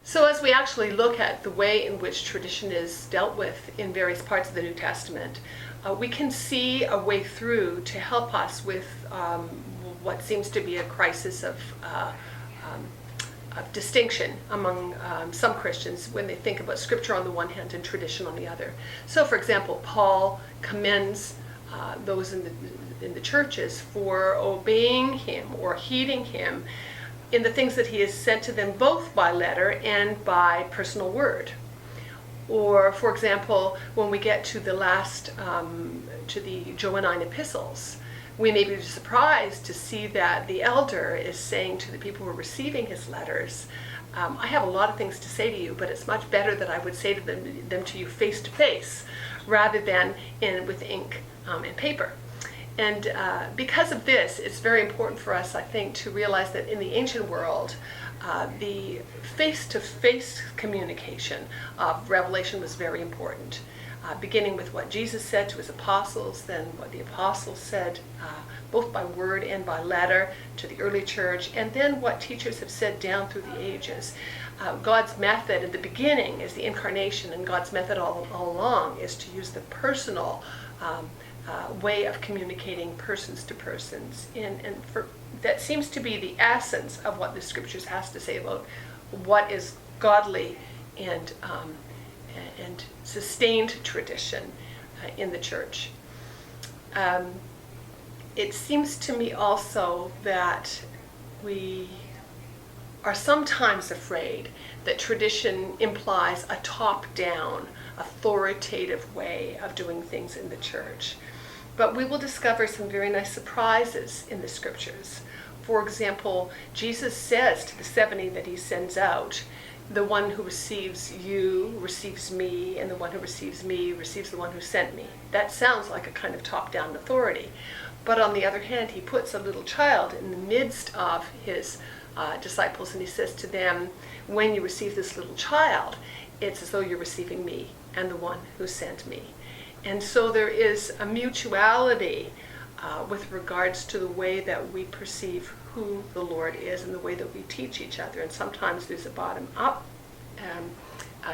So as we actually look at the way in which tradition is dealt with in various parts of the New Testament, we can see a way through to help us with what seems to be a crisis of distinction among some Christians when they think about Scripture on the one hand and tradition on the other. So, for example, Paul commends those in the churches for obeying him or heeding him in the things that he has said to them both by letter and by personal word. Or, for example, when we get to the last, to the Johannine epistles, we may be surprised to see that the elder is saying to the people who are receiving his letters, I have a lot of things to say to you, but it's much better that I would say to them to you face to face rather than with ink and paper. And because of this, it's very important for us, I think, to realize that in the ancient world, the face-to-face communication of revelation was very important. Beginning with what Jesus said to his apostles, then what the apostles said, both by word and by letter to the early church, and then what teachers have said down through the ages. God's method at the beginning is the incarnation, and God's method all along is to use the personal way of communicating persons to persons. That seems to be the essence of what the Scriptures has to say about what is godly and sustained tradition in the church. It seems to me also that we are sometimes afraid that tradition implies a top-down, authoritative way of doing things in the church. But we will discover some very nice surprises in the Scriptures. For example, Jesus says to the 70 that he sends out, the one who receives you receives me, and the one who receives me receives the one who sent me. That sounds like a kind of top-down authority. But on the other hand, he puts a little child in the midst of his disciples, and he says to them, when you receive this little child, it's as though you're receiving me and the one who sent me. And so there is a mutuality with regards to the way that we perceive who the Lord is and the way that we teach each other. And sometimes there's a bottom-up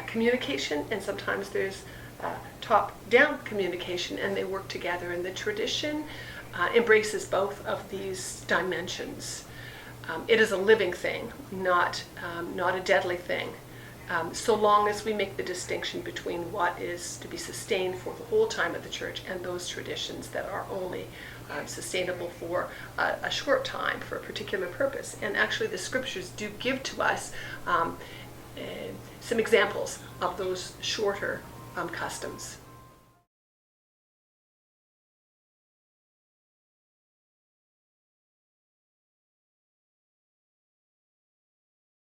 communication, and sometimes there's top-down communication, and they work together. And the tradition embraces both of these dimensions. It is a living thing, not a deadly thing. So long as we make the distinction between what is to be sustained for the whole time of the church and those traditions that are only sustainable for a short time, for a particular purpose. And actually the Scriptures do give to us some examples of those shorter customs.